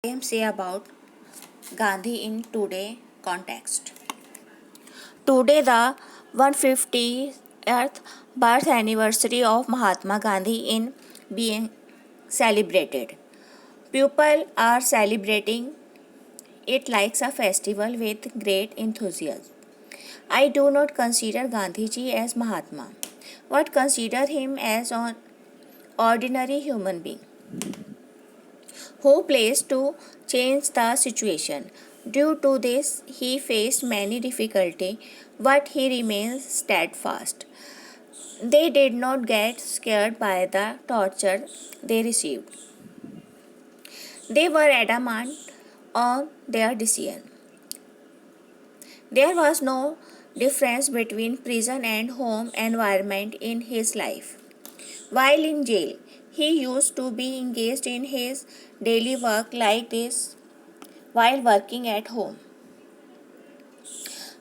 I am say about Gandhi in today context. Today the 150th birth anniversary of Mahatma Gandhi in being celebrated. People are celebrating it like a festival with great enthusiasm. I do not consider Gandhiji as Mahatma, but consider him as an ordinary human being who plays to change the situation. Due to this, he faced many difficulties, but he remains steadfast. They did not get scared by the torture they received. They were adamant on their decision. There was no difference between prison and home environment in his life. While in jail, he used to be engaged in his daily work like this while working at home.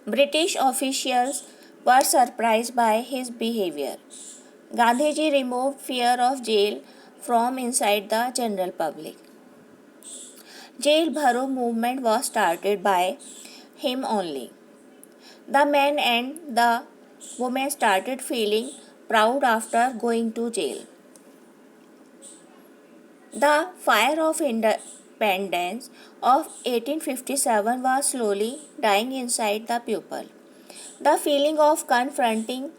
British officials were surprised by his behavior. Gandhiji removed fear of jail from inside the general public. Jail Bharo movement was started by him only. The men and the women started feeling proud after going to jail. The fire of independence of 1857 was slowly dying inside the people. The feeling of confronting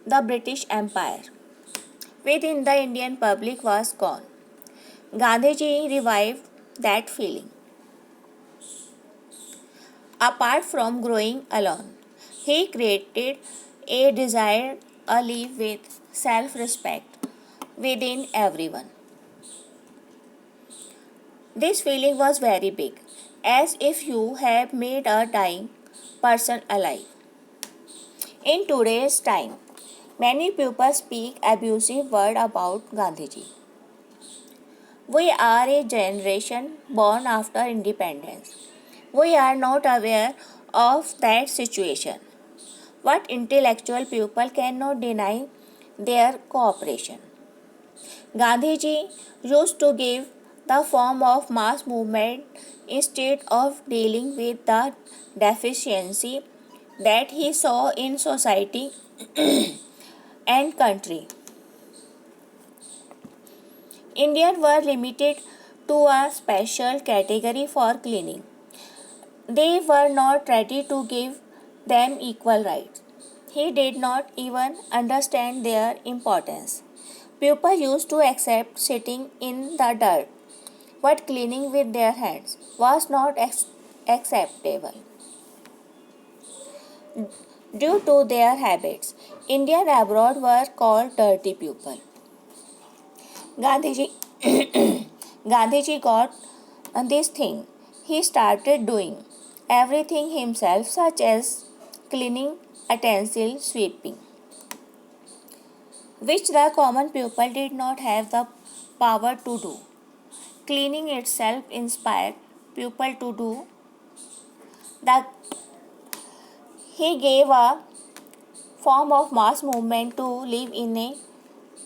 the British Empire within the Indian public was gone. Gandhiji revived that feeling. Apart from growing alone, he created a desire to live with self respect within everyone. This feeling was very big, as if you have made a dying person alive. In today's time, many people speak abusive word about Gandhiji. We are a generation born after independence. We are not aware of that situation. But intellectual people cannot deny their cooperation. Gandhiji used to give the form of mass movement instead of dealing with the deficiency that he saw in society and country. Indians were limited to a special category for cleaning. They were not ready to give them equal rights. He did not even understand their importance. People used to accept sitting in the dirt, but cleaning with their hands was not acceptable due to their habits. Indians abroad were called dirty people. Gandhiji, Gandhiji got this thing. He started doing everything himself, such as cleaning, utensil, sweeping, which the common people did not have the power to do. Cleaning itself inspired people to do the he gave a form of mass movement to live in a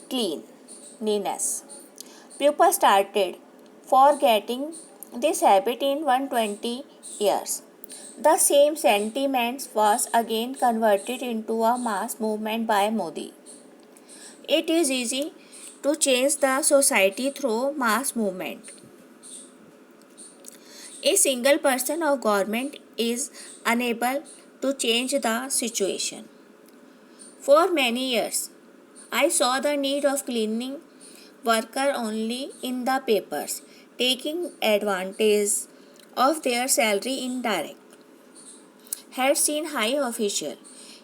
cleanliness. People started forgetting this habit in 120 years. The same sentiment was again converted into a mass movement by Modi. It is easy to change the society through mass movement. A single person or government is unable to change the situation. For many years, I saw the need of cleaning worker only in the papers, taking advantage of their salary indirect. Had seen high official,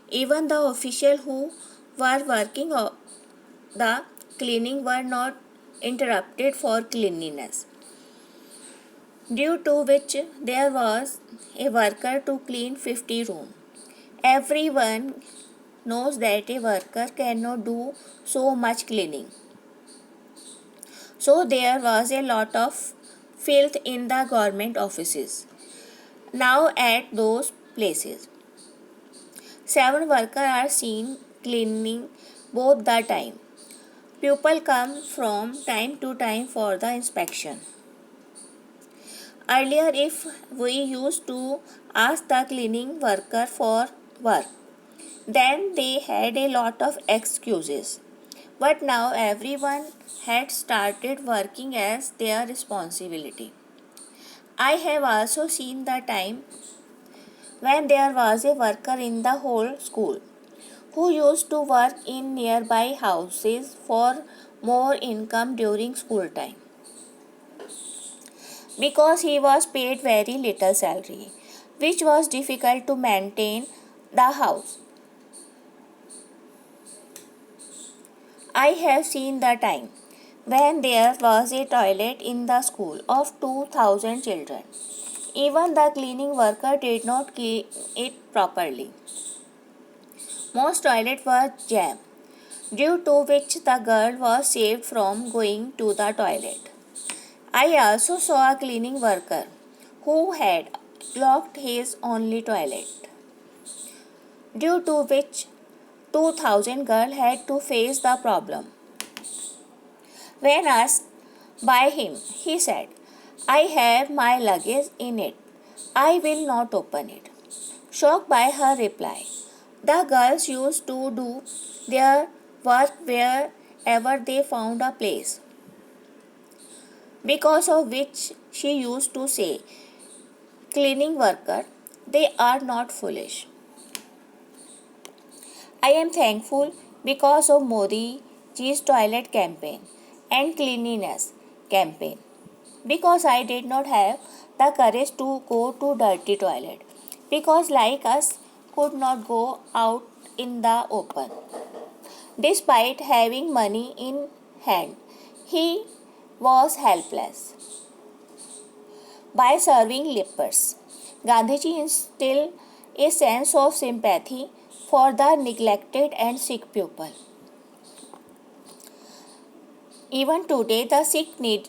even the official who were working the cleaning were not interrupted for cleanliness, due to which there was a worker to clean 50 rooms. Everyone knows that a worker cannot do so much cleaning. So there was a lot of filth in the government offices. Now at those places, 7 workers are seen cleaning both the time. People come from time to time for the inspection. Earlier, if we used to ask the cleaning worker for work, then they had a lot of excuses. But now everyone had started working as their responsibility. I have also seen the time when there was a worker in the whole school who used to work in nearby houses for more income during school time because he was paid very little salary, which was difficult to maintain the house. I have seen the time when there was a toilet in the school of 2000 children. Even the cleaning worker did not clean it properly. Most toilets were jammed, due to which the girl was saved from going to the toilet. I also saw a cleaning worker who had blocked his only toilet, due to which 2000 girls had to face the problem. When asked by him, he said, I have my luggage in it. I will not open it. Shocked by her reply, the girls used to do their work wherever they found a place, because of which she used to say, cleaning worker, they are not foolish. I am thankful because of Modi ji's toilet campaign and cleanliness campaign, because I did not have the courage to go to dirty toilet, because like us could not go out in the open. Despite having money in hand, he was helpless. By serving lepers, Gandhiji instilled a sense of sympathy for the neglected and sick people. Even today, the sick need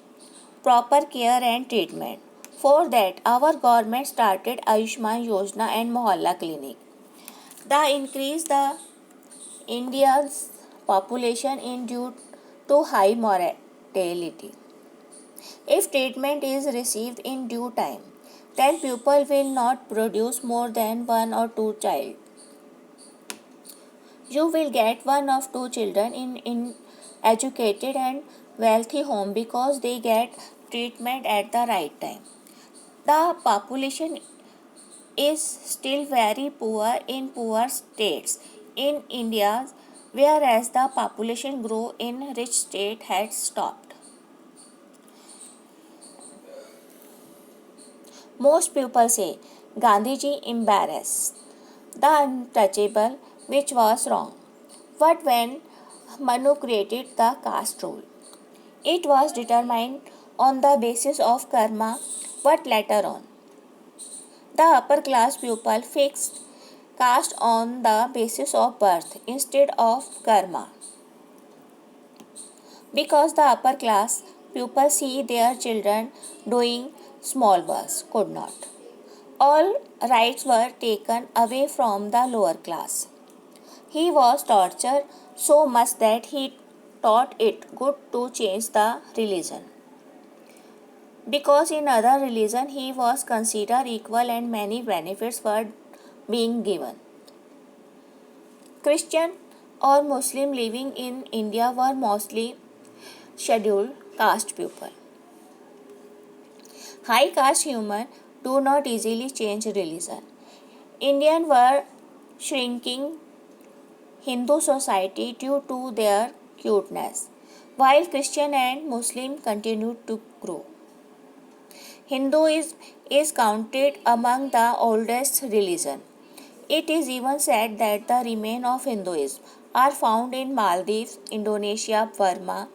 proper care and treatment. For that, our government started Ayushman Yojana and Mohalla Clinic. The increase the India's population in due to high mortality. If treatment is received in due time, then people will not produce more than one or two child. You will get one of two children in educated and wealthy home because they get treatment at the right time. The population is still very poor in poor states in India, whereas the population growth in rich state had stopped. Most people say Gandhiji embarrassed the untouchable, which was wrong. But when Manu created the caste rule, it was determined on the basis of karma, but later on, the upper class people fixed caste on the basis of birth instead of karma, because the upper class people see their children doing small works could not. All rights were taken away from the lower class. He was tortured so much that he thought it good to change the religion, because in other religion he was considered equal and many benefits were being given. Christian or Muslim living in India were mostly scheduled caste people. High caste human do not easily change religion. Indians were shrinking Hindu society due to their cuteness, while Christian and Muslim continued to grow. Hinduism is counted among the oldest religion. It is even said that the remains of Hinduism are found in Maldives, Indonesia, Burma,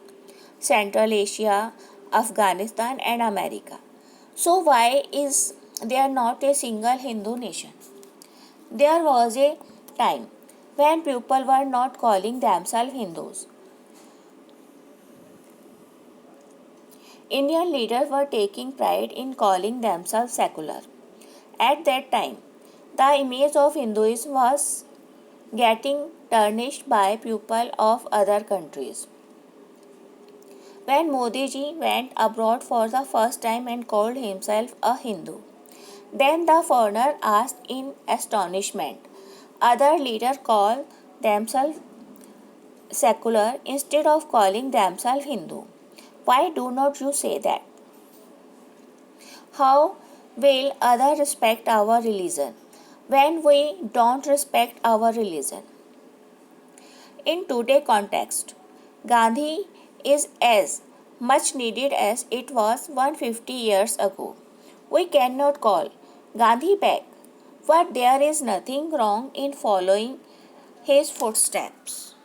Central Asia, Afghanistan, and America. So, why is there not a single Hindu nation? There was a time when people were not calling themselves Hindus. Indian leaders were taking pride in calling themselves secular. At that time, the image of Hinduism was getting tarnished by people of other countries. when Modi ji went abroad for the first time and called himself a Hindu. Then the foreigner asked in astonishment. Other leaders call themselves secular instead of calling themselves Hindu. Why do not you say that? How will others respect our religion when we don't respect our religion? In today's context, Gandhi is as much needed as it was 150 years ago. We cannot call Gandhi back, but there is nothing wrong in following his footsteps.